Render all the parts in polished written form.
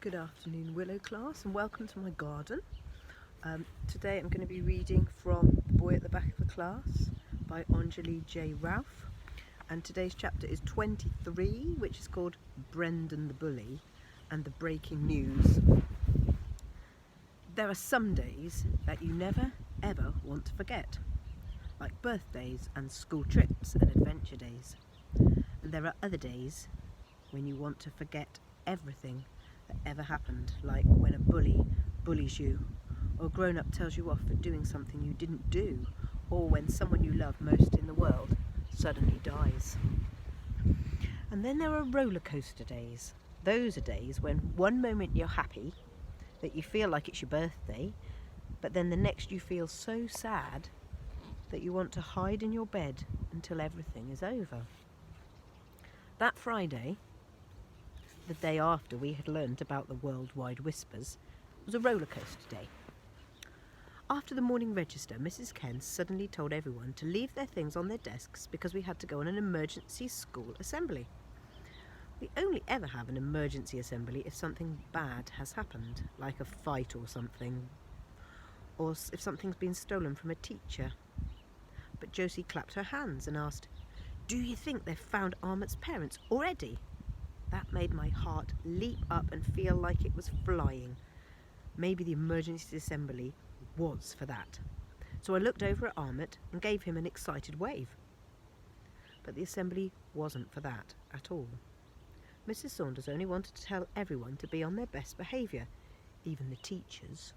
Good afternoon, Willow class, and welcome to my garden. Today I'm going to be reading from The Boy at the Back of the Class by Anjali J. Ralph, and today's chapter is 23, which is called Brendan the Bully and the Breaking News. There are some days that you never ever want to forget, like birthdays and school trips and adventure days. And there are other days when you want to forget everything that ever happened, like when a bully bullies you, or a grown-up tells you off for doing something you didn't do, or when someone you love most in the world suddenly dies. And then there are roller coaster days. Those are days when one moment you're happy, that you feel like it's your birthday, but then the next you feel so sad that you want to hide in your bed until everything is over. That Friday, the day after we had learnt about the worldwide whispers, was a roller coaster day. After the morning register, Mrs. Ken suddenly told everyone to leave their things on their desks because we had to go on an emergency school assembly. We only ever have an emergency assembly if something bad has happened, like a fight or something, or if something's been stolen from a teacher. But Josie clapped her hands and asked, "Do you think they've found Armut's parents already?" That made my heart leap up and feel like it was flying. Maybe the emergency assembly was for that. So I looked over at Armut and gave him an excited wave. But the assembly wasn't for that at all. Mrs. Saunders only wanted to tell everyone to be on their best behaviour, even the teachers,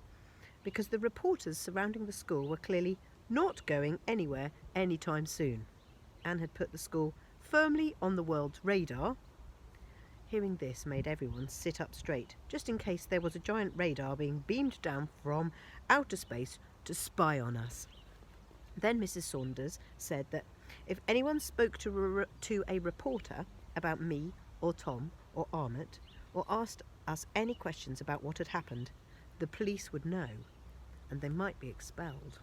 because the reporters surrounding the school were clearly not going anywhere anytime soon, and had put the school firmly on the world's radar. Hearing this made everyone sit up straight, just in case there was a giant radar being beamed down from outer space to spy on us. Then Mrs. Saunders said that if anyone spoke to a reporter about me or Tom or Armut, or asked us any questions about what had happened, the police would know, and they might be expelled.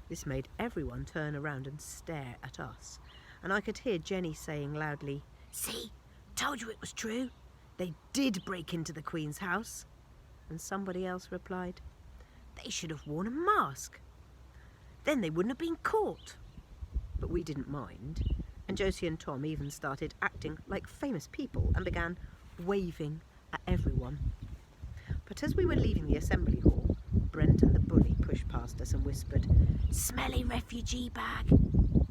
This made everyone turn around and stare at us, and I could hear Jenny saying loudly, "See? Told you it was true. They did break into the Queen's house." And somebody else replied, "They should have worn a mask. Then they wouldn't have been caught." But we didn't mind, and Josie and Tom even started acting like famous people and began waving at everyone. But as we were leaving the assembly hall, Brendan the Bully pushed past us and whispered, "Smelly refugee bag,"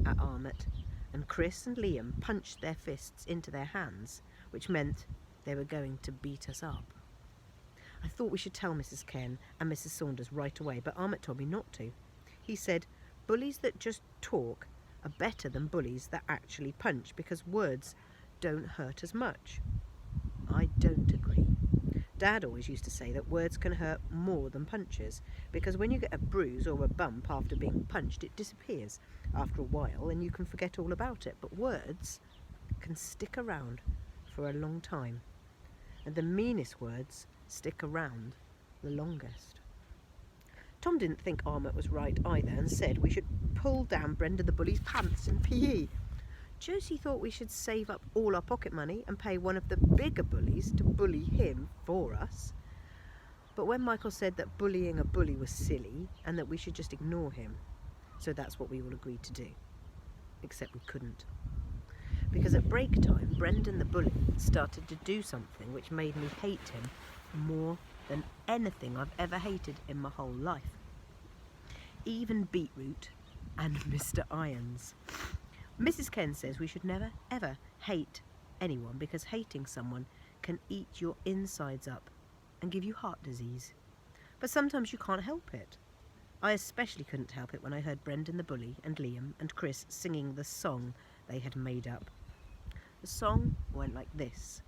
at Armut. And Chris and Liam punched their fists into their hands, which meant they were going to beat us up. I thought we should tell Mrs. Ken and Mrs. Saunders right away, but Armut told me not to. He said bullies that just talk are better than bullies that actually punch, because words don't hurt as much. I don't agree. Dad always used to say that words can hurt more than punches, because when you get a bruise or a bump after being punched, it disappears after a while and you can forget all about it. But words can stick around for a long time, and the meanest words stick around the longest. Tom didn't think Armut was right either and said we should pull down Brendan the Bully's pants in PE. Josie thought we should save up all our pocket money and pay one of the bigger bullies to bully him for us. But when Michael said that bullying a bully was silly and that we should just ignore him, so that's what we all agreed to do. Except we couldn't. Because at break time, Brendan the Bully started to do something which made me hate him more than anything I've ever hated in my whole life. Even Beetroot and Mr. Irons. Mrs. Ken says we should never, ever hate anyone, because hating someone can eat your insides up and give you heart disease. But sometimes you can't help it. I especially couldn't help it when I heard Brendan the Bully and Liam and Chris singing the song they had made up. The song went like this: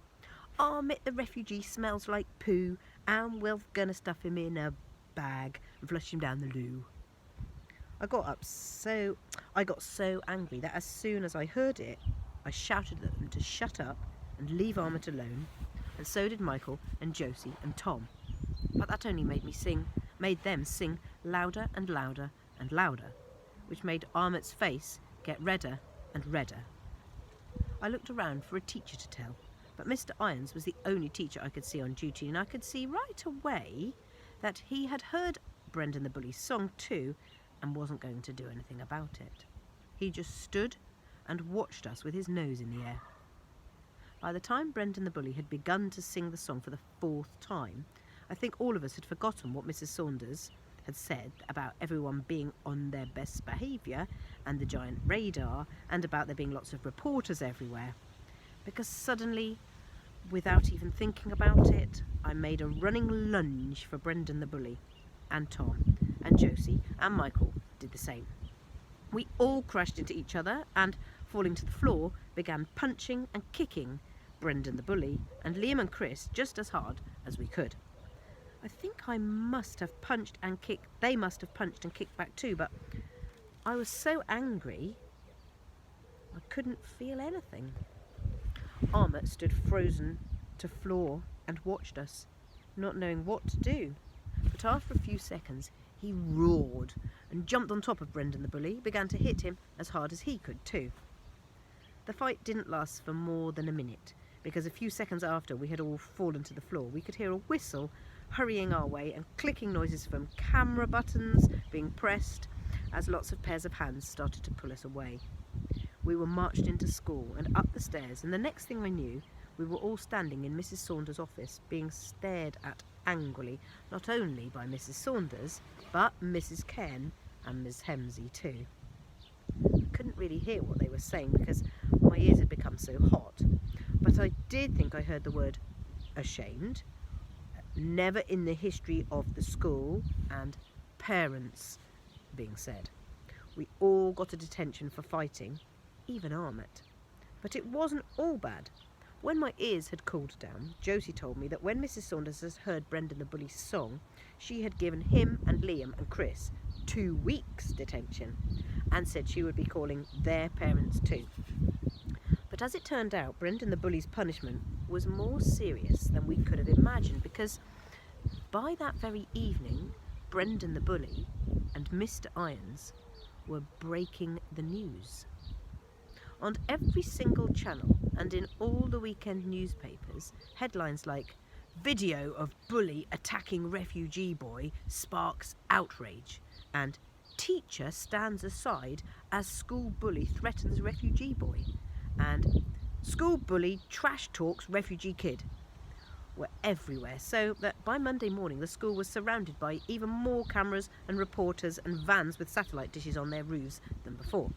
"Armut the refugee smells like poo, and we're gonna stuff him in a bag and flush him down the loo." I got so angry that as soon as I heard it, I shouted at them to shut up and leave Armut alone, and so did Michael and Josie and Tom. But that only made them sing louder and louder and louder, which made Armut's face get redder and redder. I looked around for a teacher to tell, But Mr. Irons was the only teacher I could see on duty, and I could see right away that he had heard Brendan the Bully's song too and wasn't going to do anything about it. He just stood and watched us with his nose in the air. By the time Brendan the Bully had begun to sing the song for the 4th time, I think all of us had forgotten what Mrs. Saunders had said about everyone being on their best behaviour and the giant radar, and about there being lots of reporters everywhere. Because suddenly, without even thinking about it, I made a running lunge for Brendan the Bully, and Tom and Josie and Michael did the same. We all crashed into each other and, falling to the floor, began punching and kicking Brendan the Bully and Liam and Chris just as hard as we could. I think I must have punched and kicked, they must have punched and kicked back too, but I was so angry I couldn't feel anything. Armut stood frozen to floor and watched us, not knowing what to do. But after a few seconds he roared and jumped on top of Brendan the Bully, began to hit him as hard as he could too. The fight didn't last for more than a minute, because a few seconds after we had all fallen to the floor, we could hear a whistle hurrying our way and clicking noises from camera buttons being pressed as lots of pairs of hands started to pull us away. We were marched into school and up the stairs, and the next thing I knew, we were all standing in Mrs. Saunders' office being stared at angrily, not only by Mrs. Saunders, but Mrs. Ken and Miss Hemsey too. I couldn't really hear what they were saying because my ears had become so hot, but I did think I heard the word ashamed, never in the history of the school, and parents being said. We all got a detention for fighting, even Armut. But it wasn't all bad. When my ears had cooled down, Josie told me that when Mrs. Saunders had heard Brendan the Bully's song, she had given him and Liam and Chris 2 weeks detention, and said she would be calling their parents too. But as it turned out, Brendan the Bully's punishment was more serious than we could have imagined, because by that very evening, Brendan the Bully and Mr. Irons were breaking the news. On every single channel and in all the weekend newspapers, headlines like "Video of Bully attacking refugee boy sparks outrage" and "Teacher stands aside as school bully threatens refugee boy" and "School bully trash talks refugee kid" were everywhere, so that by Monday morning the school was surrounded by even more cameras and reporters and vans with satellite dishes on their roofs than before.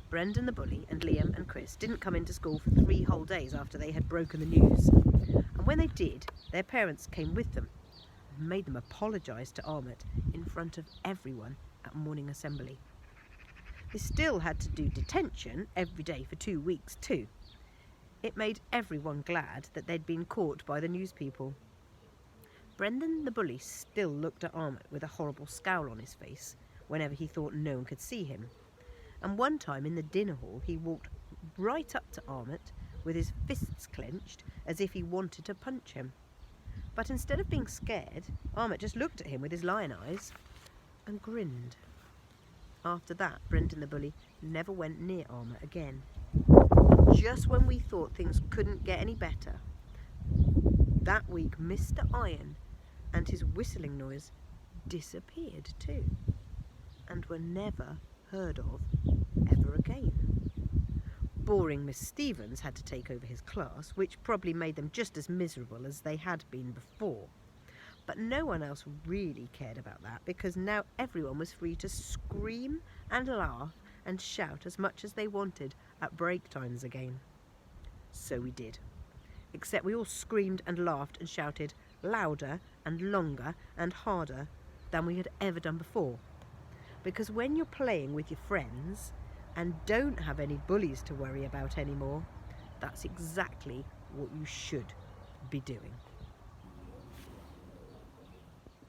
Brendan the Bully and Liam and Chris didn't come into school for 3 whole days after they had broken the news, and when they did, their parents came with them and made them apologise to Armut in front of everyone at morning assembly. They still had to do detention every day for 2 weeks too. It made everyone glad that they'd been caught by the news people. Brendan the Bully still looked at Armut with a horrible scowl on his face whenever he thought no one could see him. And one time in the dinner hall he walked right up to Armut with his fists clenched as if he wanted to punch him. But instead of being scared, Armut just looked at him with his lion eyes and grinned. After that, Brendan the Bully never went near Armut again. Just when we thought things couldn't get any better, that week Mr. Iron and his whistling noise disappeared too, and were never heard of ever again. Boring Miss Stevens had to take over his class, which probably made them just as miserable as they had been before. But no one else really cared about that, because now everyone was free to scream and laugh and shout as much as they wanted at break times again. So we did. Except we all screamed and laughed and shouted louder and longer and harder than we had ever done before. Because when you're playing with your friends and don't have any bullies to worry about anymore, that's exactly what you should be doing.